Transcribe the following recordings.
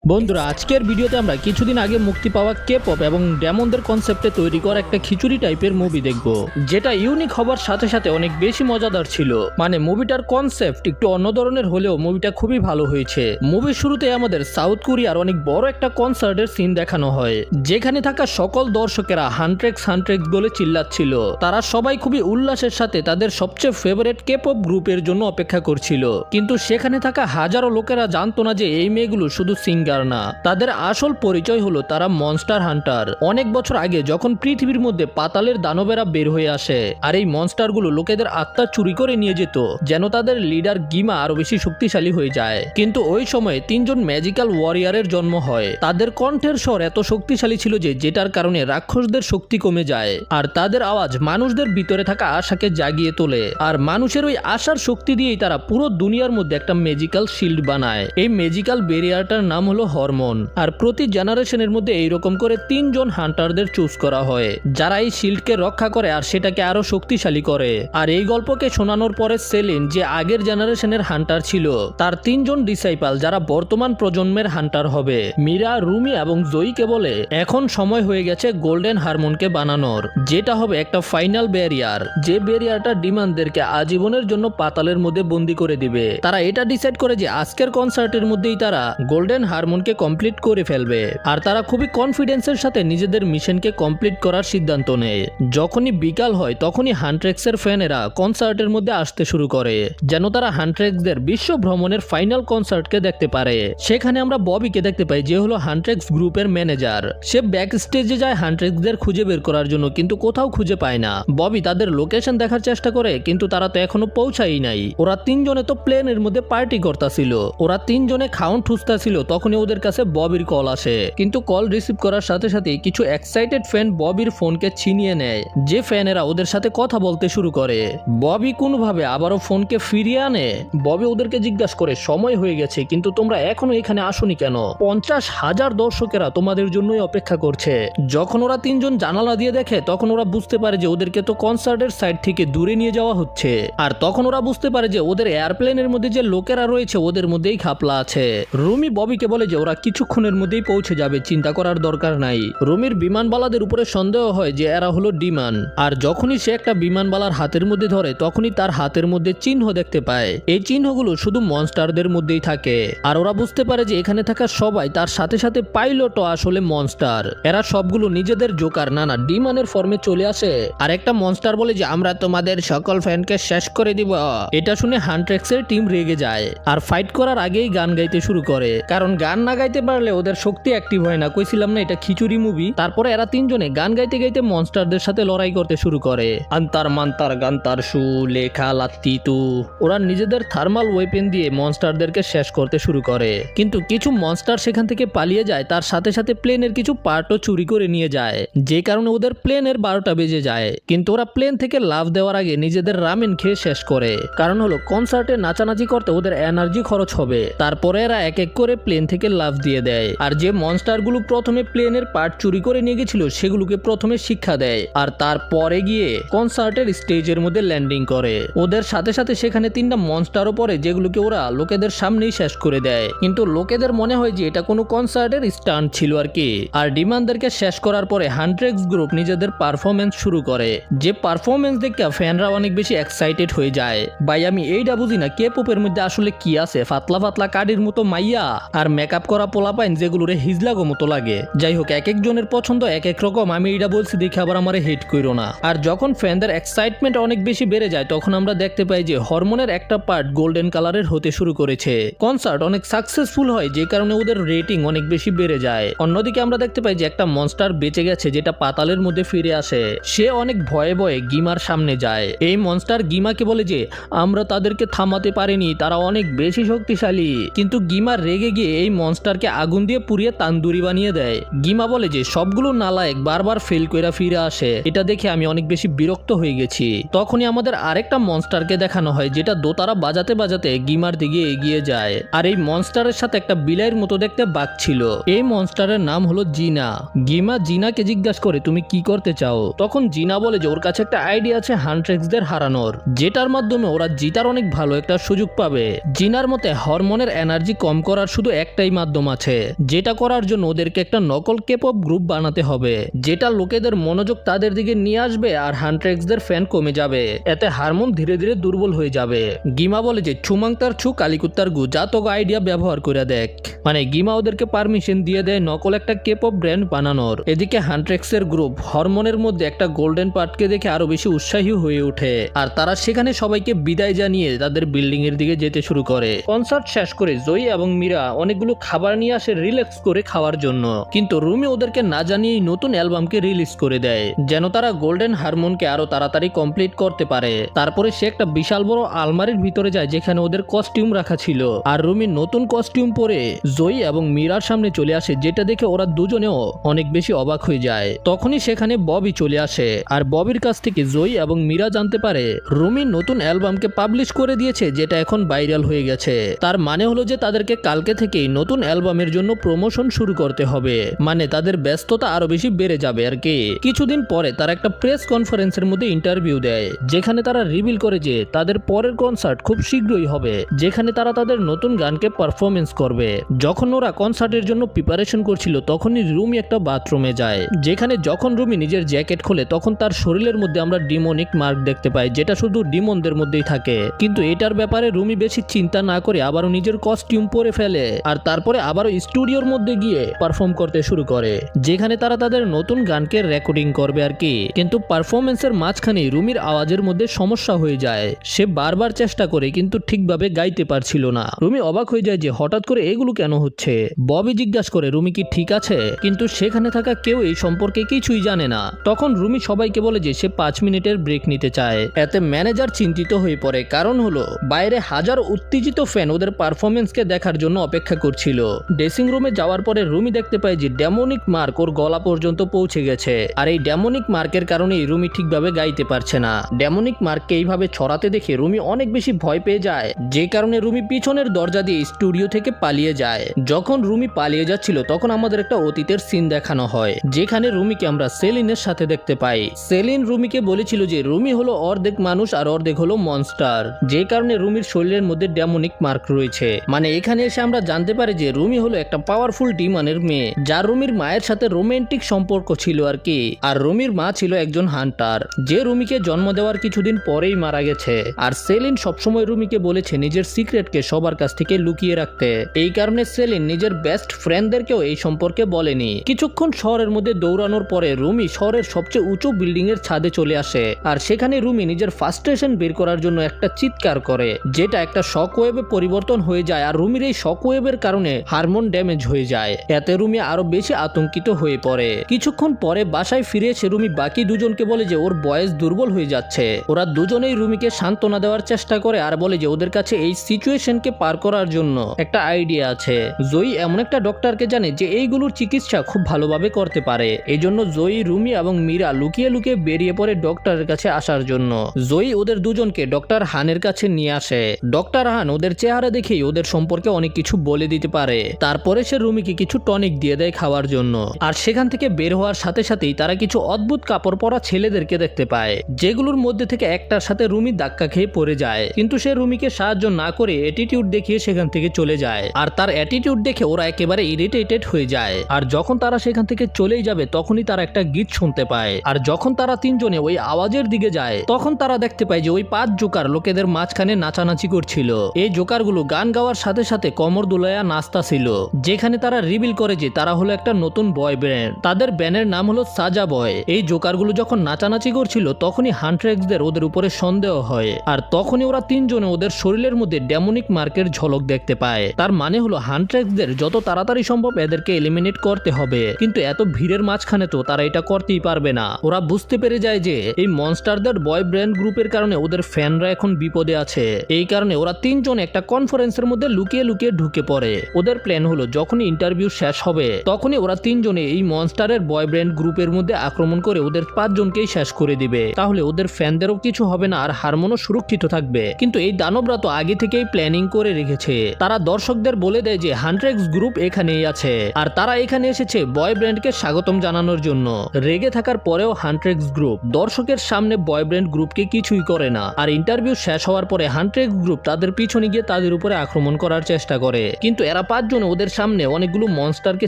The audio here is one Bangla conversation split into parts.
বন্ধুরা, আজকের ভিডিওতে আমরা কিছুদিন আগে মুক্তি পাওয়া কে-পপ এবং ডেমনদের কনসেপ্টে তৈরি করা একটা খিচুড়ি টাইপের মুভি দেখব, যেটা ইউনিক হবার সাথে সাথে অনেক বেশি মজাদার ছিল। মানে মুভিটার কনসেপ্ট একটু অন্য ধরনের হলেও মুভিটা খুবই ভালো হয়েছে। মুভির শুরুতে আমাদের সাউথ কোরিয়ার অনেক বড় একটা কনসার্টের সিন দেখানো হয়, যেখানে থাকা সকল দর্শকেরা হান্ট্রেক্স হান্ট্রেক্স বলে চিল্লাচ্ছিল। তারা সবাই খুবই উল্লাসের সাথে তাদের সবচেয়ে ফেভারিট কে-পপ গ্রুপের জন্য অপেক্ষা করছিল। কিন্তু সেখানে থাকা হাজারো লোকেরা জানতো না যে এই মেয়েগুলো শুধু সিঙ্গার না, তাদের আসল পরিচয় হলো তারা মনস্টার হান্টার। অনেক বছর আগে যখন পৃথিবীর মধ্যে পাতালের দানবেরা বের হয়ে আসে, আর এই মনস্টারগুলো লোকেদের আত্মা চুরি করে নিয়ে যেত, যেন তাদের লিডার গিমা আরো বেশি শক্তিশালী হয়ে যায়। কিন্তু ওই সময় তিনজন ম্যাজিক্যাল ওয়ারিয়ারের জন্ম হয়। তাদের কণ্ঠের স্বর এত শক্তিশালী ছিল যে যেটার কারণে রাক্ষসদের শক্তি কমে যায়, আর তাদের আওয়াজ মানুষদের ভিতরে থাকা আশাকে জাগিয়ে তোলে। আর মানুষের ওই আশার শক্তি দিয়েই তারা পুরো দুনিয়ার মধ্যে একটা ম্যাজিক্যাল শিল্ড বানায়। এই ম্যাজিক্যাল ব্যারিয়ারটার নাম হলো হরমোন। আর প্রতি জেনারেশনের মধ্যে এইরকম করে তিনজন হান্টারদের চুজ করা হয়, যারা এই শিল্ডকে রক্ষা করে আর সেটাকে আরো শক্তিশালী করে। আর এই গল্পকে শোনানোর পরে সেলিন, যে আগের জেনারেশনের হান্টার ছিল, তার তিনজন ডিসাইপাল যারা বর্তমান প্রজন্মের হান্টার হবে, মীরা, রুমি এবং জয়ীকে বলে এখন সময় হয়ে গেছে গোল্ডেন হারমোনকে বানানোর, যেটা হবে একটা ফাইনাল ব্যারিয়ার, যে ব্যারিয়ারটা ডিমান্ডদেরকে আজীবনের জন্য পাতালের মধ্যে বন্দি করে দিবে। তারা এটা ডিসাইড করে যে আজকের কনসার্টের মধ্যেই তারা গোল্ডেন হারমোনকে কমপ্লিট করে ফেলবে। আর তারা খুবই কনফিডেন্সের সাথে নিজেদের মিশনকে কমপ্লিট করার সিদ্ধান্ত নেয়। যখনই বিকাল হয় তখনই হান্ট্রেক্সের ফ্যানেরা কনসার্টের মধ্যে আসতে শুরু করে, যেন তারা হান্ট্রেক্সদের বিশ্ব ভ্রমণের ফাইনাল কনসার্টকে দেখতে পারে। সেখানে আমরা ববিকে দেখতে পাই, যে হলো হান্ট্রেক্স গ্রুপের ম্যানেজার। সে ব্যাক স্টেজে যায় হান্ট্রেক্সদের খুঁজে বের করার জন্য, কিন্তু কোথাও খুঁজে পায় না। ববি তাদের লোকেশন দেখার চেষ্টা করে, কিন্তু তারা তো এখনো পৌঁছাই নাই। ওরা তিনজনে তো প্লেনের মধ্যে পার্টি করতেছিল, ওরা তিনজনে খাউন ঠুসতেছিল। তখনই ওদের কাছে ববির কল আসে, কিন্তু কল রিসিভ করার সাথে সাথে কিছু এক্সাইটেড ফ্যান ববির ফোনকে ছিনিয়ে নেয়, যে ফ্যানেরা ওদের সাথে কথা বলতে শুরু করে। ববি কোনোভাবে আবারও ফোনকে ফিরিয়ে আনে। ববি ওদেরকে জিজ্ঞাসা করে, সময় হয়ে গেছে কিন্তু তোমরা এখনো এখানে আসোনি কেন? 50,000 দর্শকেরা তোমাদের জন্যই অপেক্ষা করছে। যখন ওরা তিনজন জানালা দিয়ে দেখে, তখন ওরা বুঝতে পারে যে ওদেরকে তো কনসার্টের সাইড থেকে দূরে নিয়ে যাওয়া হচ্ছে। আর তখন ওরা বুঝতে পারে যে ওদের এয়ারপ্লেনের মধ্যে যে লোকেরা রয়েছে ওদের মধ্যেই খাপলা আছে। রুমি ববিকে বলে যে ওরা কিছুক্ষণের মধ্যেই পৌঁছে যাবে, চিন্তা করার দরকার নাই। রুমির বিমানবালাদের উপরে সন্দেহ হয় যে এরা হলো ডিমান। আর যখনই সে একটা বিমানবালার হাতের মধ্যে ধরে, তখনই তার হাতের মধ্যে চিহ্ন দেখতে পায়। এই চিহ্নগুলো শুধু মনস্টারদের মধ্যেই থাকে। আর ওরা বুঝতে পারে যে এখানে থাকা সবাই, তার সাথে সাথে পাইলটও আসলে মনস্টার। এরা সবগুলো নিজেদের জোকার, না ডিমানের ফর্মে চলে আসে। আর একটা মনস্টার বলে যে আমরা তোমাদের সকল ফ্যানকে শেষ করে দিব। এটা শুনে হান্ট্রেক্সের টিম রেগে যায় আর ফাইট করার আগেই গান গাইতে শুরু করে, কারণ গান না গাইতে পারলে ওদের শক্তি অ্যাক্টিভ হয় না। কইছিলাম না এটা খিচুড়ি মুভি। তারপরে এরা তিনজনে গান গাইতে গাইতে মনস্টারদের সাথে লড়াই করতে শুরু করে। আন্তার মান্তার গান্তার সু লেখা লাত্তি তু। ওরা নিজেদের থার্মাল ওয়েপেন দিয়ে মনস্টারদেরকে শেষ করতে শুরু করে, কিন্তু কিছু মনস্টার সেখান থেকে পালিয়ে যায়। তার সাথে সাথে প্লেনের কিছু পার্টও চুরি করে নিয়ে যায়, যে কারণে ওদের প্লেনের 12টা বেজে যায়। কিন্তু ওরা প্লেন থেকে লাফ দেওয়ার আগে নিজেদের রামেন খেয়ে শেষ করে, কারণ হলো কনসার্টে নাচানাচি করতে ওদের এনার্জি খরচ হবে। তারপরে এরা এক এক করে প্লেন থেকে লাফ দিয়ে দেয়। আর যে মনস্টারগুলো প্রথমে প্লেনের পার্ট চুরি করে নিয়ে গেছিল, সেগুলোকে প্রথমে শিক্ষা দেয়, আর তারপরে গিয়ে কনসার্টের স্টেজের মধ্যে ল্যান্ডিং করে। ওদের সাথে সাথে সেখানে 3টা মনস্টারও পড়ে, যেগুলোকে ওরা লোকেদের সামনেই শেষ করে দেয়। কিন্তু লোকেদের মনে হয় যে এটা কোনো কনসার্টের স্টান্ট ছিল আর কি। আর ডিমান্ডদেরকে শেষ করার পরে হান্ট্রেক্স গ্রুপ নিজেদের পারফরমেন্স শুরু করে, যে পারফরমেন্স দেখে ফ্যানরা অনেক বেশি এক্সাইটেড হয়ে যায়। ভাই আমি এইটা বুঝি না, কে পপের মধ্যে আসলে কি আছে? পাতলা পাতলা কাডির মতো মাইয়া আর মেকআপ করা পোলাপাইন, যেগুলোরে হিজলাগো মতো লাগে। যাই হোক, এক একজনের পছন্দ এক এক রকম। আমি এইটা বলছি দেখে আবার আমারে হেট কইরো না। আর যখন ফ্যানদের এক্সাইটমেন্ট অনেক বেশি বেড়ে যায়, তখন আমরা দেখতে পাই যে হরমোনের একটা পার্ট গোল্ডেন কালারের হতে শুরু করেছে। কনসার্ট অনেক সাকসেসফুল হয়, যে কারণে ওদের রেটিং অনেক বেশি বেড়ে যায়। অন্যদিকে আমরা দেখতে পাই যে একটা মনস্টার বেঁচে গেছে, যেটা পাতালের মধ্যে ফিরে আসে। সে অনেক ভয়ে ভয়ে গিমার সামনে যায়। এই মনস্টার গিমাকে বলে যে আমরা তাদেরকে থামাতে পারিনি, তারা অনেক বেশি শক্তিশালী। কিন্তু গিমা রেগে গিয়ে এই মনস্টারকে আগুন দিয়ে পুড়িয়ে তান্দুরি বানিয়ে দেয়। গিমা বলে যে সবগুলো নালায়েক বারবার ফেল কইরা ফিরে আসে। এটা দেখে আমি অনেক বেশি বিরক্ত হয়ে গেছি। তখনই আমাদের আরেকটা মনস্টারকে দেখানো হয়, যেটা দোতারা বাজাতে বাজাতে গিমার দিকে এগিয়ে যায়। আর এই মনস্টারের সাথে একটা বিলাইয়ের মতো দেখতে বাঘ ছিল। এই মনস্টারের নাম হলো জিনা। গিমা জিনাকে জিজ্ঞাসা করে তুমি কি করতে চাও? তখন জিনা বলে যে ওর কাছে একটা আইডিয়া আছে হান্ট্রেক্সদের হারানোর, যেটার মাধ্যমে ওরা জিতার অনেক ভালো একটা সুযোগ পাবে। জিনার মতে হরমোনের এনার্জি কম করার শুধু একটাই একটাই মাধ্যম আছে, যেটা করার জন্য ওদেরকে একটা নকল কেপপ গ্রুপ বানাতে হবে, যেটা লোকেদের মনোযোগ তাদের দিকে নিয়ে আসবে আর হান্ট্রেক্সদের ফ্যান কমে যাবে। এতে হারমোন ধীরে ধীরে দুর্বল হয়ে যাবে। গিমা বলে যে ছুমাং তার ছু কালিকুত্তার গু, যা তোকে আইডিয়া ব্যবহার করে দেখ। মানে গিমা ওদেরকে পারমিশন দিয়ে দেয় নকল একটা কেপপ ব্র্যান্ড বানানোর। এদিকে হান্ট্রেক্সের গ্রুপ হরমোনের মধ্যে একটা গোল্ডেন পার্টকে দেখে আরো বেশি উৎসাহী হয়ে ওঠে আর তারা সেখানে সবাইকে বিদায় জানিয়ে তাদের বিল্ডিং এর দিকে যেতে শুরু করে। কনসার্ট শেষ করে জয়ী এবং মীরা অনেকগুলো খাবার নিয়ে আসে রিল্যাক্স করে খাওয়ার জন্য, কিন্তু রুমি ওদেরকে না জানিয়ে নতুন অ্যালবামকে রিলিজ করে দেয় যেন তারা গোল্ডেন হারমোনকে আরো তাড়াতাড়ি কমপ্লিট করতে পারে। তারপরে সে একটা বিশাল বড় আলমারির ভিতরে যায় যেখানে ওদের কস্টিউম রাখা ছিল, আর রুমি নতুন কস্টিউম পরে জয়ী এবং মীরার সামনে চলে আসে, যেটা দেখে ওরা দুজনেও অনেক বেশি অবাক হয়ে যায়। তখনই সেখানে ববি চলে আসে আর ববির কাছ থেকে জয়ী এবং মীরা জানতে পারে রুমি নতুন অ্যালবামকে পাবলিশ করে দিয়েছে, যেটা এখন ভাইরাল হয়ে গেছে। তার মানে হলো যে তাদেরকে কালকে থেকেই নতুন অ্যালবামের জন্য প্রমোশন শুরু করতে হবে, মানে তাদের ব্যস্ততা আরো বেশি বেড়ে যাবে আর কি। কিছুদিন পরে তারা একটা প্রেস কনফারেন্সের মধ্যে ইন্টারভিউ দেয়, যেখানে তারা রিভিল করে যে তাদের পরের কনসার্ট খুব শীঘ্রই হবে, যেখানে তারা তাদের নতুন গানকে পারফরমেন্স করবে। যখন ওরা কনসার্টের জন্য প্রিপারেশন করছিল তখনই রুমি একটা বাথরুমে যায়, যেখানে যখন রুমি নিজের জ্যাকেট খোলে তখন তার শরীরের মধ্যে আমরা ডিমনিক মার্ক দেখতে পাই, যেটা শুধু ডিমনদের মধ্যেই থাকে। কিন্তু এটার ব্যাপারে রুমি বেশি চিন্তা না করে আবারও নিজের কস্টিউম পরে ফেলে আর তারপরে আবারও স্টুডিওর মধ্যে গিয়ে পারফর্ম করতে শুরু করে, যেখানে তারা তাদের নতুন গানকে রেকর্ডিং করবে আর কি। কিন্তু পারফরমেন্সের মাঝখানে রুমির আওয়াজের মধ্যে সমস্যা হয়ে যায়। সে বারবার চেষ্টা করে কিন্তু ঠিকভাবে গাইতে পারছিল না। রুমি অবাক হয়ে যায় যে হঠাৎ করে এগুলো কেন হচ্ছে। ববি জিজ্ঞাসা করে রুমি কি ঠিক আছে, কিন্তু সেখানে থাকা কেউ এই সম্পর্কে কিছুই জানে না। তখন রুমি সবাইকে বলে যে সে 5 মিনিটের ব্রেক নিতে চায়। এতে ম্যানেজার চিন্তিত হয়ে পড়ে, কারণ হলো বাইরে হাজার উত্তেজিত ফ্যান ওদের পারফরমেন্সকে দেখার জন্য অপেক্ষা করছিল। ড্রেসিং রুমে যাওয়ার পরে রুমি দেখতে পায় যে ডেমনিক মার্ক ওর গলা পর্যন্ত পৌঁছে গেছে, আর এই ডেমনিক মার্কের কারণেই রুমি ঠিকভাবে গাইতে পারছে না। ডেমনিক মার্ককে এইভাবে ছড়াতে দেখে রুমি অনেক বেশি ভয় পেয়ে যায়, যে কারণে রুমি পিছনের দরজা দিয়ে স্টুডিও থেকে পালিয়ে যায়। যখন রুমি পালিয়ে যাচ্ছিল তখন আমাদের একটা অতীতের সিন দেখানো হয়, যেখানে রুমিকে আমরা সেলিনের সাথে দেখতে পাই। সেলিন রুমিকে বলেছিল যে রুমি হলো অর্ধেক মানুষ আর অর্ধেক হলো মনস্টার, যে কারণে রুমির শরীরের মধ্যে ডেমনিক মার্ক রয়েছে। মানে এখানে এসে আমরা জানতে পারি যে রুমি হলো একটা পাওয়ারফুল ডিমনের মেয়ে, যার রুমির মায়ের সাথে রোমান্টিক সম্পর্ক ছিল আর কি। আর রুমির মা ছিল একজন হান্টার, যে রুমিকে জন্ম দেওয়ার কিছুদিন পরেই মারা গেছে। আর সেলিন সবসময় রুমিকে বলেছে নিজের সিক্রেটকে সবার কাছ থেকে লুকিয়ে রাখতে, এই কারণে সেলিন নিজের বেস্ট ফ্রেন্ডদেরকেও এই সম্পর্কে বলেনি। কিছুক্ষণ শহরের মধ্যে দৌড়ানোর পরে রুমি শহরের সবচেয়ে উঁচু বিল্ডিং এর ছাদে চলে আসে, আর সেখানে রুমি নিজের ফ্রাস্ট্রেশন বের করার জন্য একটা চিৎকার করে, যেটা একটা শক ওয়েভে পরিবর্তন হয়ে যায়। আর রুমির এই শক ওয়েভের কারণে হারমোন ড্যামেজ হয়ে যায়। এতে রুমি আরো বেশি আতঙ্কিত হয়ে পড়ে। কিছুক্ষণ পরে বাসায় ফিরে এসে রুমি বাকি দুজনকে বলে যে ওর বয়স দুর্বল হয়ে যাচ্ছে। ওরা দুজনেই রুমিকে সান্ত্বনা দেওয়ার চেষ্টা করে আর বলে যে ওদের কাছে এই সিচুয়েশনকে পার করার জন্য একটা আইডিয়া আছে। জয়ী এমন একটা ডক্টরকে জানে যে এইগুলোর চিকিৎসা খুব ভালোভাবে করতে পারে। এই জন্য জয়ী, রুমি এবং মীরা লুকিয়ে লুকিয়ে বেরিয়ে পড়ে ডক্টরের কাছে আসার জন্য। জয়ী ওদের দুজনকে ডক্টর হানের কাছে নিয়ে আসে। ডক্টর হান ওদের চেহারা দেখেই ওদের সম্পর্কে অনেক কিছু বলে দিতে পারে। তারপরে সে রুমিকে কিছু টনিক দিয়ে দেয় খাওয়ার জন্য। আর সেখান থেকে বের হওয়ার সাথে সাথেই তারা কিছু অদ্ভুত কাপড় পরা ছেলেদেরকে দেখতে পায়, যেগুলোর মধ্যে থেকে একটার সাথে রুমি ধাক্কা খেয়ে পড়ে যায়। কিন্তু সে রুমিকে সাহায্য না করে অ্যাটিটিউড দেখিয়ে সেখান থেকে চলে যায়। আর তার অ্যাটিটিউড দেখে ওরা একেবারে ইরিটেটেড হয়ে যায়। আর যখন তারা সেখান থেকে চলেই যাবে তখনই তারা একটা গীত শুনতে পায়। আর যখন তারা তিনজনে ওই আওয়াজের দিকে যায় তখন তারা দেখতে পায় যে ওই 5 জোকার লোকেদের মাঝখানে নাচানাচি করছিল। এই জোকারগুলো গান গাওয়ার সাথে সাথে কমর দুলায়া নাস্তা ছিল, যেখানে তারা রিভিল করে যে তারা হলো একটা নতুন বয় ব্যান্ড। তাদের ব্যান্ডের নাম হলো সাজা বয়। এই জোকারগুলো যখন নাচানাচি করছিল তখনই হান্ট্রেক্সদের ওদের উপরে সন্দেহ হয়। আর তখনই ওরা তিনজনে ওদের শরীরের মধ্যে ডেমনিক মার্কের ঝলক দেখতে পায়। তার মানে হলো হান্ট্রেক্সদের যত তাড়াতাড়ি সম্ভব এদেরকে এলিমিনেট করতে হবে। কিন্তু এত ভিড়ের মাঝখানে তো তারা এটা করতেই পারবে না। ওরা বুঝতে পেরে যায় যে এই মনস্টারদের বয় ব্যান্ড গ্রুপের কারণে ওদের ফ্যানরা এখন বিপদে আছে। এই কারণে ওরা তিনজন একটা কনফারেন্সের মধ্যে লুকিয়ে লুকিয়ে ঢুকে পড়ে। ওদের প্ল্যান হলো যখনই ইন্টারভিউ শেষ হবে তখনই ওরা তিনজনে এই মনস্টারের বয় ব্যান্ড গ্রুপের মধ্যে আক্রমণ করে ওদের 5 জনকেই শেষ করে দিবে। তাহলে ওদের ফ্যানদেরও কিছু হবে না আর হারমোনও সুরক্ষিত থাকবে। কিন্তু এই দানবরা তো আগে থেকেই প্ল্যানিং করে রেখেছে। তারা দর্শকদের বলে দেয় যে হান্ট্রেক্স গ্রুপ এখানেই আছে আর তারা এখানে এসেছে বয় ব্যান্ডকে স্বাগতম জানানোর জন্য। রেগে থাকার পরেও হান্ট্রেক্স গ্রুপ দর্শকের সামনে বয় ব্যান্ড গ্রুপকে কিছুই করে না। আর ইন্টারভিউ শেষ হওয়ার পরে হান্ট্রেক্স গ্রুপ তাদের পিছনে গিয়ে তাদের উপরে আক্রমণ করার চেষ্টা করে, কিন্তু এরা তারা 5 জনে ওদের সামনে অনেকগুলো মনস্টারকে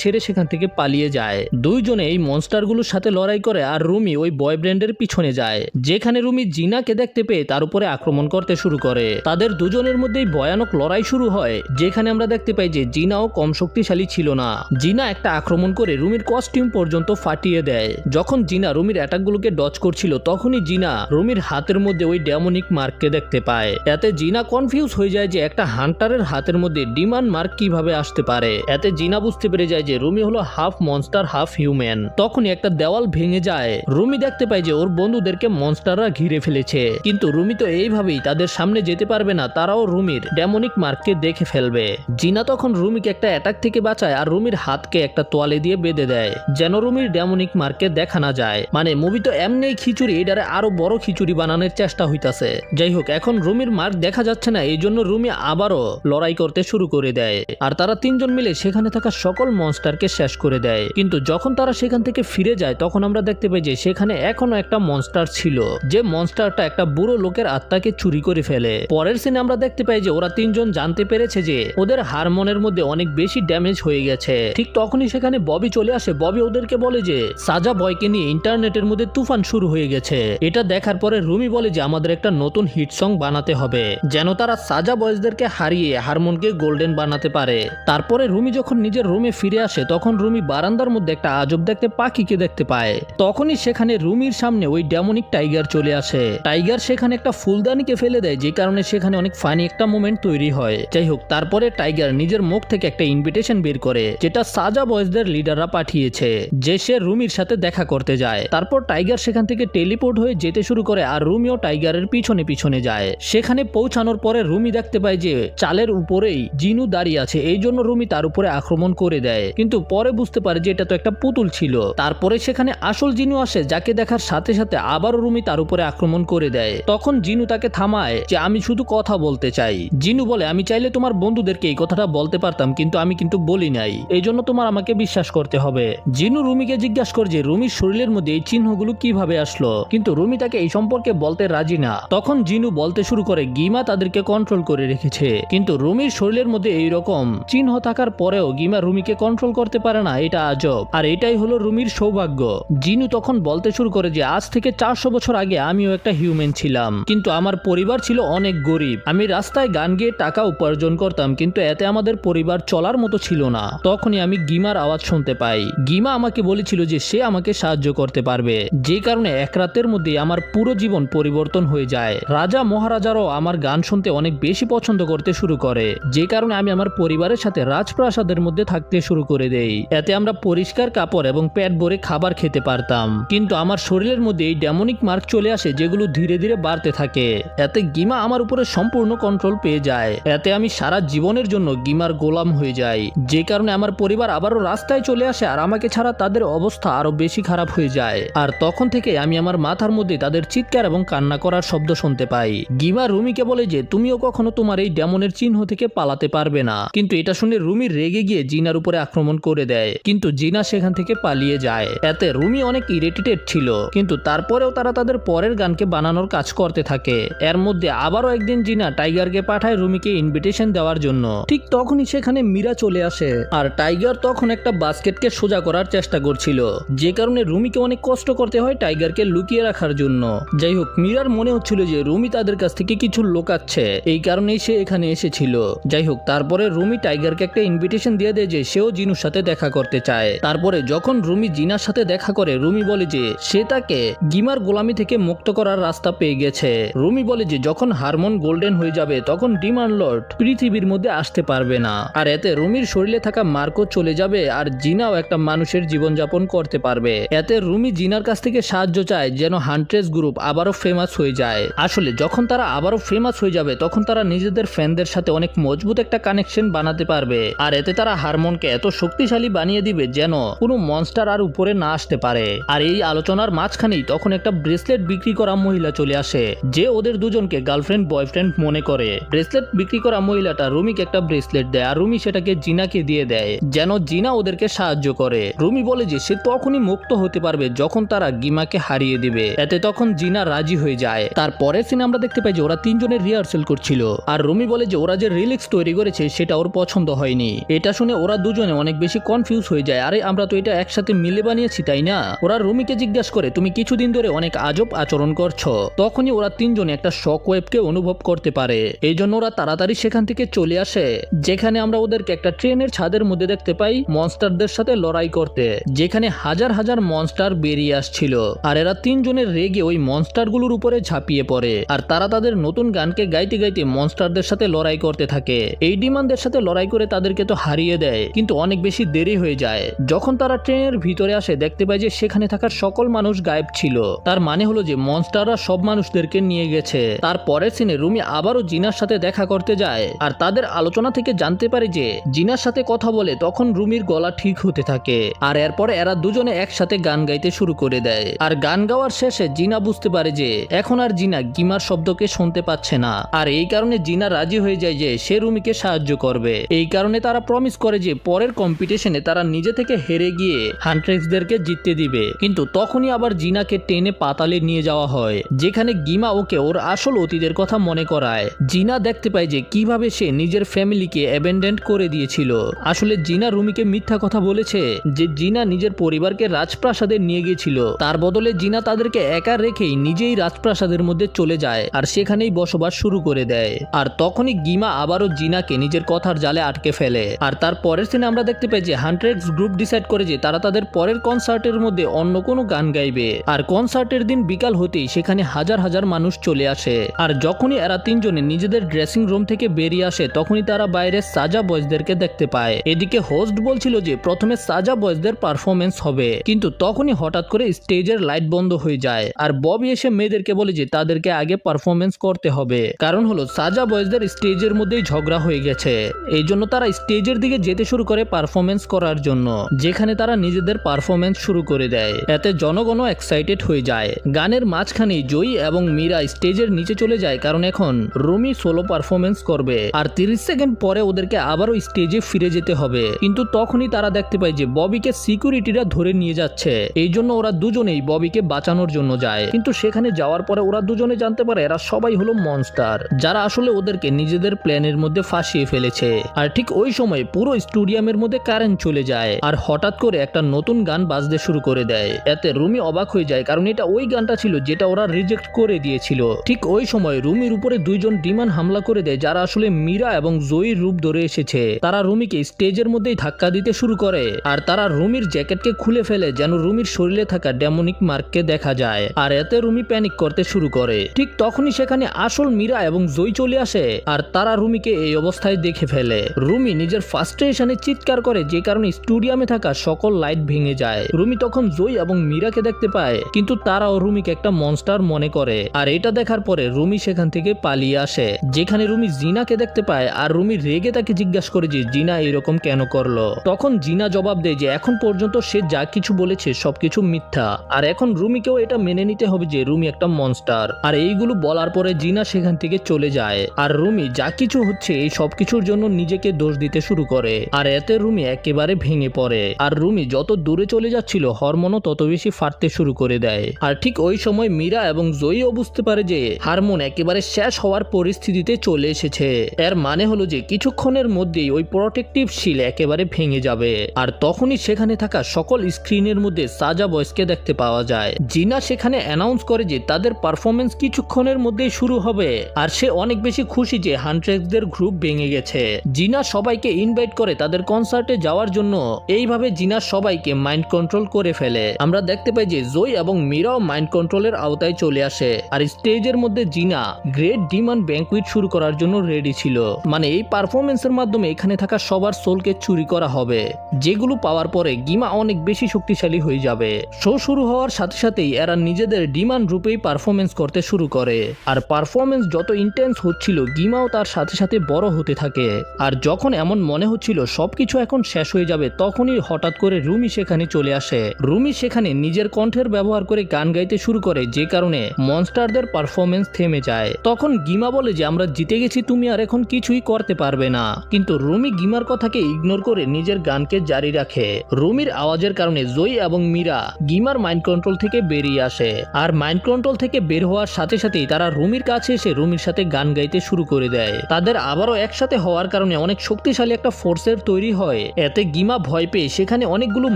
ছেড়ে সেখান থেকে পালিয়ে যায়। 2 জনে এই মনস্টারগুলোর সাথে লড়াই করে আর রুমি ওই বয়ফ্রেন্ডের পিছনে যায়, যেখানে রুমি জিনাকে দেখতে পেয়ে তার উপরে আক্রমণ করতে শুরু করে। তাদের দুজনের মধ্যেই ভয়ানক লড়াই শুরু হয়, যেখানে আমরা দেখতে পাই যে জিনাও কম শক্তিশালী ছিল না। জিনা একটা আক্রমণ করে রুমির কস্টিউম পর্যন্ত ফাটিয়ে দেয়। যখন জিনা রুমির অ্যাটাকগুলোকে ডজ করছিল তখনই জিনা রুমির হাতের মধ্যে ওই ডেমনিক মার্ককে দেখতে পায়। এতে জিনা কনফিউজ হয়ে যায় যে একটা হান্টারের হাতের মধ্যে ডিমন মার্ক কিভাবে আসতে পারে। এতে জিনা বুঝতে পেরে যায় যে রুমি হলো হাফ মনস্টার হাফ হিউম্যান। তখনই একটা দেওয়াল ভেঙে যায়। রুমি দেখতে পায় যে ওর বন্ধুদেরকে মনস্টাররা ঘিরে ফেলেছে, কিন্তু রুমি তো এইভাবেই তাদের সামনে যেতে পারবে না, তারাও রুমির ডেমনিক মার্ককে দেখে ফেলবে। জিনা তখন রুমিকে একটা অ্যাটাক থেকে বাঁচায় আর রুমির হাতকে একটা তোয়ালে দিয়ে বেঁধে দেয়, যেন রুমির ডেমনিক মার্ককে দেখা না যায়। মানে মুভি তো এমনি খিচুড়ি, এটারে আরো বড় খিচুড়ি বানানোর চেষ্টা হইতাছে। যাই হোক, এখন রুমির মার্ক দেখা যাচ্ছে না, এই জন্য রুমি আবারও লড়াই করতে শুরু করে দেয় আর তারা 3 জন মিলে সেখানে থাকা সকল মনস্টারকে শেষ করে দেয়। কিন্তু যখন তারা সেখান থেকে ফিরে যায় তখন আমরা দেখতে পাই যে সেখানে এখনো একটা মনস্টার ছিল, যে মনস্টারটা একটা বুড়ো লোকের আত্মাকে চুরি করে ফেলে। পরের সিনে আমরা দেখতে পাই যে ওরা 3 জন জানতে পেরেছে যে ওদের হারমোনের মধ্যে অনেক বেশি ড্যামেজ হয়ে গেছে। ঠিক তখনই সেখানে ববি চলে আসে। ববি ওদেরকে বলে যে সাজা বয়কে নিয়ে ইন্টারনেটের মধ্যে তুফান শুরু হয়ে গেছে। এটা দেখার পরে রুমি বলে যে আমাদের একটা নতুন হিট সং বানাতে হবে, যেন তারা সাজা বয়েজদেরকে হারিয়ে হারমোনকে গোল্ডেন বানাতে পারে। তারপরে রুমি যখন নিজের রুমে ফিরে আসে তখন রুমি বারান্দার মধ্যে একটা আজব দেখতে পাখিকে দেখতে পায়। তখনই সেখানে রুমির সামনে ওই ডেমনিক টাইগার চলে আসে। টাইগার সেখানে একটা ফুলদানিকে ফেলে দেয়, যে কারণে সেখানে অনেক ফানি একটা মোমেন্ট তৈরি হয়। যাই হোক, তারপরে টাইগার নিজের মুখ থেকে একটা ইনভিটেশন বের করে, যেটা সাজা বয়েজদের লিডাররা পাঠিয়েছে, যে সে রুমির সাথে দেখা করতে যায়। তারপর টাইগার সেখান থেকে টেলিপোর্ট হয়ে যেতে শুরু করে আর রুমিও টাইগারের পিছনে পিছনে যায়। সেখানে পৌঁছানোর পরে রুমি দেখতে পায় যে চালের উপরেই জিনু দাঁড়িয়ে আছে, এই জন্য রুমি তার উপরে আক্রমণ করে দেয়। কিন্তু পরে বুঝতে পারে যে এটা তো একটা পুতুল ছিল। তারপরে সেখানে আসল জিনু আসে, যাকে দেখার সাথে সাথে আবারও রুমি তার উপরে আক্রমণ করে দেয়। তখন জিনু তাকে থামায় যে আমি শুধু কথা বলতে চাই। জিনু বলে আমি চাইলে তোমার বন্ধুদেরকে এই কথাটা বলতে পারতাম, কিন্তু আমি কিন্তু বলি নাই, এই জন্য তোমার আমাকে বিশ্বাস করতে হবে। জিনু রুমিকে জিজ্ঞাসা করে যে রুমির শরীরের মধ্যে এই চিহ্নগুলো কিভাবে আসলো, কিন্তু রুমি তাকে এই সম্পর্কে বলতে রাজি না। তখন জিনু বলতে শুরু করে গিমা তাদেরকে কন্ট্রোল করে রেখেছে, কিন্তু রুমির শরীরের মধ্যে এইরকম চিহ্ন থাকার পরেও গিমা রুমিকে কন্ট্রোল করতে পারে না, এটা আজব। আর এটাই হলো রুমির সৌভাগ্য। জিনু তখন বলতে শুরু করে যে আজ থেকে 400 বছর আগে আমিও একটা হিউম্যান ছিলাম, কিন্তু আমার পরিবার ছিল অনেক গরিব। আমি রাস্তায় গান গেয়ে টাকা উপার্জন করতাম, কিন্তু এতে আমাদের পরিবার চলার মতো ছিল না। তখনই আমি গিমার আওয়াজ শুনতে পাই। গিমা আমাকে বলেছিল যে সে আমাকে সাহায্য করতে পারবে, যে কারণে এক রাতের মধ্যে আমার পুরো জীবন পরিবর্তন হয়ে যায়। রাজা মহারাজারও আমার গান শুনতে অনেক বেশি পছন্দ করতে শুরু করে, যে কারণে আমি আমার পরিবারের সাথে রাজপ্রাসাদের মধ্যে থাকতে শুরু করে দেই। এতে আমরা পরিষ্কার কাপড় এবং পেট ভরে খাবার খেতে পারতাম। কিন্তু আমার শরীরের মধ্যে এই ডেমনিক মার্ক চলে আসে, যেগুলো ধীরে ধীরে বাড়তে থাকে। এতে গিমা আমার উপরে সম্পূর্ণ কন্ট্রোল পেয়ে যায়। এতে আমি সারা জীবনের জন্য গিমার গোলাম হয়ে যাই, যে কারণে আমার পরিবার আবারও রাস্তায় চলে আসে আর আমাকে ছাড়া তাদের অবস্থা আরো বেশি খারাপ হয়ে যায়। আর তখন থেকে আমি আমার মাথার মধ্যে তাদের চিৎকার এবং কান্না করার শব্দ শুনতে পাই। গিমা রুমিকে বলে যে তুমিও কখনো তোমার এই ডেমনের চিহ্ন থেকে পালাতে পারবে না। কিন্তু এটা শুনে রুমি রেগে গিয়ে জিনার উপরে আক্রমণ করে দেয়, কিন্তু জিনা সেখান থেকে পালিয়ে যায়। এতে রুমি অনেক ইরিটেটেড ছিল, কিন্তু তারপরেও তারা তাদের পরের গানকে বানানোর কাজ করতে থাকে। এর মধ্যে আবারও একদিন জিনা টাইগারকে পাঠায় রুমিকে ইনভিটেশন দেওয়ার জন্য। ঠিক তখনই সেখানে মীরা চলে আসে, আর টাইগার তখন একটা বাস্কেটকে সোজা করার চেষ্টা করছিল, যে কারণে রুমিকে অনেক কষ্ট করতে হয় টাইগারকে লুকিয়ে রাখার জন্য। যাই হোক, মীরার মনে হচ্ছিল যে রুমি তাদের কাছ থেকে কিছু লুকাচ্ছে, এই কারণেই সে এখানে এসেছিল। যাই হোক, তারপরে রুমি টাইগারকে একটা ইনভিটেশন দিয়ে দেয় যে সেও জিনুর সাথে দেখা করতে চায়। তারপরে যখন রুমি জিনার সাথে দেখা করে, রুমি বলে যে সে তাকে গিমার গোলামি থেকে মুক্ত করার রাস্তা পেয়ে গেছে। রুমি বলে যে যখন হারমোন গোল্ডেন হয়ে যাবে তখন ডিমন লর্ড পৃথিবীর মধ্যে আসতে পারবে না, আর এতে রুমির শরীরে থাকা মার্কও চলে যাবে আর জিনাও একটা মানুষের জীবনযাপন করতে পারবে। এতে রুমি জিনার কাছ থেকে সাহায্য চায় যেন হান্ট্রেস গ্রুপ আবারও ফেমাস হয়ে যায়। আসলে যখন তারা আবারও ফেমাস হয়ে যাবে তখন তারা নিজেদের ফ্যানদের সাথে অনেক মজবুত একটা কানেকশন বানাতে পারবে, আর এতে তারা হারমোনকে এত শক্তিশালী বানিয়ে দিবে যেন কোনো মনস্টার আর উপরে না আসতে পারে। আর এই আলোচনার মাঝখানেই তখন একটা ব্রেসলেট বিক্রি করা মহিলা চলে আসে, যে ওদের দুজনকে গার্লফ্রেন্ড বয়ফ্রেন্ড মনে করে। ব্রেসলেট বিক্রি করা মহিলাটা রুমিকে একটা ব্রেসলেট দেয়, আর রুমি সেটাকে জিনাকে দিয়ে দেয় যেন জিনা ওদেরকে সাহায্য করে। রুমি বলে যে সে তখনই মুক্ত হতে পারবে যখন তারা গিমাকে হারিয়ে দিবে। এতে তখন জিনা রাজি হয়ে যায়। তারপরে সিনে আমরা দেখতে পাই যে ওরা 3 জনের রিহার্সেল করছিল, আর রুমি বলে যে ওরা যে রিলিক্স তৈরি করেছে সেটা ওর পছন্দ হয়নি। এটা শুনে ওরা দুজনে অনেক বেশি কনফিউজ হয়ে যায়, আরে আমরা তো এটা একসাথে মিলে বানিয়েছি তাই না। ওরা রুমিকে জিজ্ঞাসা করে তুমি কিছুদিন ধরে অনেক আজব আচরণ করছো। তখনই ওরা তিনজনে একটা শক ওয়েভকে অনুভব করতে পারে। এই জন্য ওরা তাড়াতাড়ি সেখান থেকে চলে আসে, যেখানে আমরা ওদেরকে একটা ট্রেনের ছাদের মধ্যে দেখতে পাই মনস্টারদের সাথে লড়াই করতে, যেখানে হাজার হাজার মনস্টার বেরিয়ে আসছিল। আর এরা তিনজনের রেগে ওই মনস্টারগুলোর উপরে ঝাঁপিয়ে পড়ে, আর তারা তাদের নতুন গানকে গাইতে গাইতে মনস্টারদের সাথে লড়াই করতে থাকে। এই ডিমান্ডদের সাথে লড়াই করে তাদেরকে তো হারিয়ে দেয়, কিন্তু অনেক বেশি দেরি হয়ে যায়। যখন তারা ট্রেনের ভিতরে আসে দেখতে পায় যে সেখানে থাকার সকল মানুষ গায়েব ছিল। তার মানে হলো যে মনস্টাররা সব মানুষদেরকে নিয়ে গেছে। তার পরের সিনে রুমি আবারও জিনার সাথে দেখা করতে যায়, আর তাদের আলোচনা থেকে জানতে পারে যে জিনার সাথে কথা বলে তখন রুমির গলা ঠিক হতে থাকে। আর এরপরে এরা দুজনে একসাথে গান গাইতে শুরু করে দেয়। আর গান গাওয়ার শেষে জিনা বুঝতে পারে যে এখন আর জিনা গিমার শব্দকে শুনতে পাচ্ছে না, আর এই কারণে জিনা রাজি হয়ে যায় যে সে রুমিকে সাহায্য করবে। এই কারণে তারা প্রমিস করে যে পরের কম্পিটিশনে তারা নিজে থেকে হেরে গিয়ে হান্ট্রেক্সদেরকে জিততে দিবে। কিন্তু তখনই আবার জিনাকে টেনে পাতালে নিয়ে যাওয়া হয়, যেখানে গিমা ওকে ওর আসল অতীতের কথা মনে করায়। জিনা দেখতে পায় যে কিভাবে সে নিজের ফ্যামিলিকে অ্যাবেন্ডেন্ট করে দিয়েছিল। আসলে জিনা রুমিকে মিথ্যা কথা বলেছে যে জিনা নিজের পরিবারকে রাজপ্রাসাদে নিয়ে গিয়েছিল, তার বদলে জিনা তাদেরকে একা রেখেই নিজেই রাজপ্রাসাদের মধ্যে চলে যায় আর সেখানেই বসবাস শুরু করে দেয়। আর তখনই গিমা আবারও জিনাকে নিজের কথার জালে আটকে ফেলে। আর তার পরের সিনে আমরা দেখতে পাই যে হান্ট্রেক্স গ্রুপ ডিসাইড করে যে তারা তাদের পরের কনসার্টের মধ্যে অন্য কোনো গান গাইবে। আর কনসার্টের দিন বিকাল হতেই সেখানে হাজার হাজার মানুষ চলে আসে। আর যখনই এরা তিনজনে নিজেদের ড্রেসিং রুম থেকে বেরিয়ে আসে তখনই তারা বাইরে সাজা বয়েজদেরকে দেখতে পায়। এদিকে হোস্ট বলছিল যে প্রথমে সাজা বয়েজদের পারফরমেন্স হবে, কিন্তু তখনই হঠাৎ করে স্টেজের লাইট বন্ধ হয়ে যায়। আর ববি এসে মেয়েদেরকে বলে যে তাদেরকে আগে পারফরমেন্স করতে হবে, কারণ হলো সাজা বয়েজদের স্টেজের মধ্যেই ঝগড়া হয়ে গেছে। এই জন্য তারা স্টেজের দিকে যেতে শুরু করে পারফরমেন্স করার জন্য, যেখানে তারা নিজেদের পারফরমেন্স শুরু করে দেয়। এতে জনগণও এক্সাইটেড হয়ে যায়। গানের মাঝখানেই জয়ী এবং মীরা স্টেজের নিচে চলে যায়, কারণ এখন রুমি সোলো পারফরমেন্স করবে। আর 30 সেকেন্ড পরে ওদেরকে আবারও স্টেজে ফিরে যেতে হবে, কিন্তু তখনই তারা দেখতে পায় যে ববিকে সিকিউরিটিরা ধরে নিয়ে যাচ্ছে। এই জন্য ওরা দুজনেই ববিকে বাঁচানোর জন্য যায়, কিন্তু সেখানে যাওয়ার পরে ওরা দুজনে জানতে পারে এরা সবাই হলো মনস্টার, যারা আসলে ওদেরকে নিজেদের প্ল্যানের মধ্যে ফাঁসিয়ে ফেলেছে। আর ঠিক ওই সময় পুরো স্টেডিয়ামের মধ্যে কারেন্ট চলে যায়, আর হঠাৎ করে একটা নতুন গান বাজতে শুরু করে দেয়। এতে রুমি অবাক হয়ে যায়, কারণ এটা ওই গানটা ছিল যেটা ওরা রিজেক্ট করে দিয়েছিল। ঠিক ওই সময় রুমির উপরে দুইজন ডিমান হামলা করে দেয়, যারা আসলে মীরা এবং জয়ীর রূপ ধরে এসেছে। তারা রুমিকে স্টেজের মধ্যেই ধাক্কা দিতে শুরু করে, আর তারা রুমির জ্যাকেটকে খুলে ফেলে যেন রুমির শরীরে থাকা ডেমনিক মার্ককে দেখা যায়। আর এতে রুমি প্যানিক করতে শুরু করে। ঠিক তখনই সেখানে আসল মীরা এবং জয়ী চলে আসে, আর তারা রুমিকে এই অবস্থায় দেখে ফেলে। রুমি নিজের ফ্রাস্ট্রেশনে চিৎকার করে, যে কারণে স্টেডিয়ামে থাকা সকল লাইট ভেঙে যায়। রুমি তখন জয়ী এবং মীরাকে দেখতে পায়, কিন্তু তারাও রুমিকে একটা মনস্টার মনে করে। আর এটা দেখার পরে রুমি সেখান থেকে পালিয়ে আসে, যেখানে রুমি জিনাকে দেখতে পায়। আর রুমি রেগে তাকে জিজ্ঞাসা করে যে জিনা এরকম কেন করলো। তখন জিনা জবাব দেয় যে এখন পর্যন্ত সে যা কিছু বলেছে সবকিছু মিথ্যা, আর এখন রুমিকেও এটা মেনে নিতে হবে যে রুমি একটা মনস্টার। আর এইগুলো বলার পরে জিনা সেখান থেকে চলে যায়, আর রুমি যা কিছু হচ্ছে এই সবকিছুর জন্য নিজেকে দোষ দিতে শুরু করে। আর এতে রুমি একেবারে ভেঙে পড়ে, আর রুমি যত দূরে চলে যাচ্ছিল হরমোনও তত বেশি ফাটতে শুরু করে দেয়। আর ঠিক ওই সময় মীরা এবং জয়ীও বুঝতে পারে যে হারমোন একেবারে শেষ হওয়ার পরিস্থিতিতে চলে এসেছে। এর মানে হলো যে কিছুক্ষণের মধ্যেই ওই প্রোটেক্টিভ শিল একেবারে ভেঙে যাবে। আর তখনই সেখানে থাকা সকল স্ক্রিনের মধ্যে সাজা বয়েজকে দেখতে পাওয়া যায়। জিনা সেখানে অ্যানাউন্স করে যে তাদের পারফরমেন্স কিছুক্ষণের মধ্যেই শুরু হবে, আর সে অনেক বেশি খুশি যে হান্ট্রেক্সদের গ্রুপ ভেঙে গেছে। জিনা সবাইকে ইনভাইট করে তাদের কনসার্টে যাওয়ার জন্য। এইভাবে জিনা সবাইকে মাইন্ড কন্ট্রোল করে ফেলে। আমরা দেখতে পাই যে জয়ী এবং মীরাও মাইন্ড কন্ট্রোলের আওতায় চলে আসে, আর স্টেজের মধ্যে জিনা গ্রেট ডিমান্ড ব্যাঙ্কুইট শুরু করার জন্য রেডি ছিল। মানে এই পারফরমেন্সের মাধ্যমে এখানে থাকা সবার সোলকে চুরি করা হবে, যেগুলো পাওয়ার পরে গিমা অনেক বেশি শক্তিশালী হয়ে যাবে। শো শুরু হওয়ার সাথে সাথেই এরা নিজেদের ডিমান্ড রূপেই পারফরমেন্স করতে শুরু করে। আর পারফরমেন্স যত ইন্টেন্স হচ্ছিল গিমাও তার সাথে সাথে বড় হতে থাকে। আর যখন এমন মনে হচ্ছিল সবকিছু এখন শেষ হয়ে যাবে, তখনই হঠাৎ করে রুমি সেখানে চলে আসে। রুমি সেখানে নিজের কণ্ঠের ব্যবহার করে গান গাইতে শুরু করে, যে কারণে মনস্টারদের পারফরমেন্স থেমে যায়। তখন গিমা বলে যে আমরা জিতে গেছি, তুমি আর এখন কিছুই করতে পারবে না। কিন্তু রুমি গিমার কথাকে ইগনোর করে নিজের গানকে জারি রাখে। রুমির আওয়াজের কারণে জয়ী এবং মীরা গিমার মাইন্ড কন্ট্রোল থেকে বেরিয়ে আসে। আর মাইন্ড কন্ট্রোল থেকে বের হওয়ার সাথে সাথেই তারা রুমির কাছে এসে রুমির সাথে গান গাইতে শুরু করে দেয়। তাদের আবারও একসাথে হওয়ার কারণে কারণে অনেক শক্তিশালী একটা ফোর্সের তৈরি হয়। এতে গিমা ভয় পেয়ে সেখানে অনেকগুলো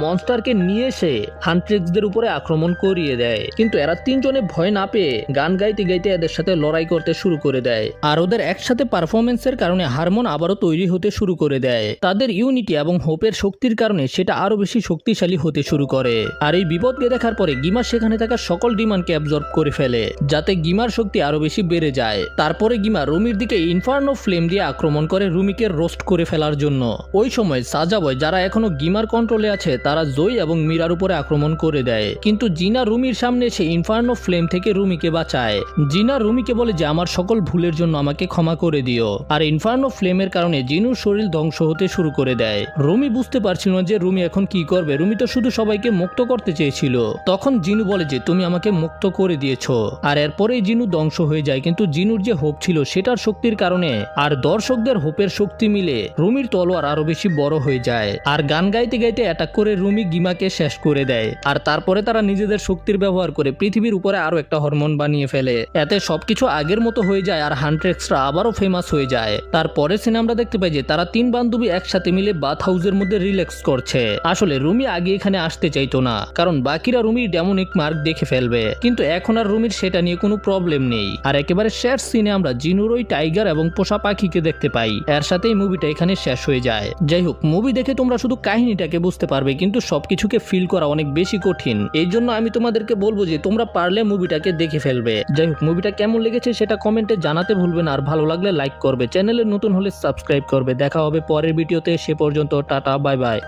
মনস্টারকে নিয়ে এসে হান্ট্রেক্সদের উপরে আক্রমণ করিয়ে দেয়, কিন্তু এরা তিনজনে ভয় না পেয়ে গান গাইতে গাইতে এদের সাথে লড়াই করতে শুরু করে দেয়। আর ওদের একসাথে পারফরমেন্সের কারণে হারমোন আবারও তৈরি হতে শুরু করে দেয়। তাদের ইউনিটি এবং হোপের শক্তির কারণে সেটা আরো বেশি শক্তিশালী হতে শুরু করে। আর এই বিপদকে দেখার পরে গিমা সেখানে থাকা সকল ডিমান্ডকে অ্যাবজর্ব করে ফেলে, যাতে গিমার শক্তি আরো বেশি বেড়ে যায়। তারপরে গিমা রুমির দিকে ইনফার্নো ফ্লেম দিয়ে আক্রমণ করে রুমিকে রোস্ট করে ফেলার জন্য। ওই সময় সাজা বয়, যারা এখনো গিমার কন্ট্রোলে আছে, তারা জয় এবং মীরার উপরে আক্রমণ করে দেয়, কিন্তু জিনা রুমির সামনে এসে ইনফার্নো ফ্লেম থেকে রুমিকে বাঁচায়। জিনা রুমিকে বলে যে আমার সকল ভুলের জন্য আমাকে ক্ষমা করে দিও। আর ইনফার্নো ফ্লেমের কারণে জিনুর শরীর ধ্বংস হতে শুরু করে দেয়। রুমি বুঝতে পারছিল না যে রুমি এখন কি করবে। রুমি তো শুধু সবাইকে মুক্ত করতে চেয়েছিল। তখন জিনু বলে যে তুমি আমাকে মুক্ত করে দিয়েছো। আর এরপরেই জিনু ধ্বংস হয়ে যায়, কিন্তু জিনুর যে হোপ ছিল সেটার শক্তির কারণে আর দর্শকদের হোপের শক্তি মিলে রুমির তলোয়ার আরো বেশি বড় হয়ে যায়। আর গান গাইতে গাইতে অ্যাটাক করে রুমি গিমাকে শেষ করে দেয়। আর তারপরে তারা নিজেদের শক্তির ব্যবহার করে পৃথিবীর উপরে আরো একটা হরমোন বানিয়ে ফেলে। এতে সবকিছু আগের মতো হয়ে যায় আর হান্ট্রেক্সরা আবারও ফেমাস হয়ে যায়। তারপরে সিনে আমরা দেখতে পাই যে তারা তিন বান্ধবী একসাথে মিলে বাথ হাউসের মধ্যে রিল্যাক্স করছে। আসলে রুমি আগে এখানে আসতে চাইতো না, কারণ বাকিরা রুমির ডেমনিক মার্ক দেখে ফেলবে, কিন্তু এখন আর রুমির সেটা নিয়ে কোনো প্রবলেম নেই। আর একেবারে শেষ সিনে আমরা জিনুর ওই টাইগার এবং পোষা পাখিকে দেখতে পাই। এর সাথেই মুভিটা এখানে শেষ হয়ে যায়। যাই হোক, মুভি দেখে তোমরা শুধু কাহিনীটাকে বুঝতে পারবে, কিন্তু সবকিছুকে ফিল করা অনেক বেশি কঠিন। এই জন্য আমি তোমাদেরকে বলবো যে তোমরা পারলে মুভিটাকে দেখে ফেলবে। যাই হোক, মুভিটা কেমন লেগেছে সেটা কমেন্টে জানাতে ভুলবে না। আর ভালো লাগলে লাইক করবে, চ্যানেলে নতুন হলে সাবস্ক্রাইব করবে। দেখা হবে পরের ভিডিওতে। সে পর্যন্ত টাটা, বাই বাই।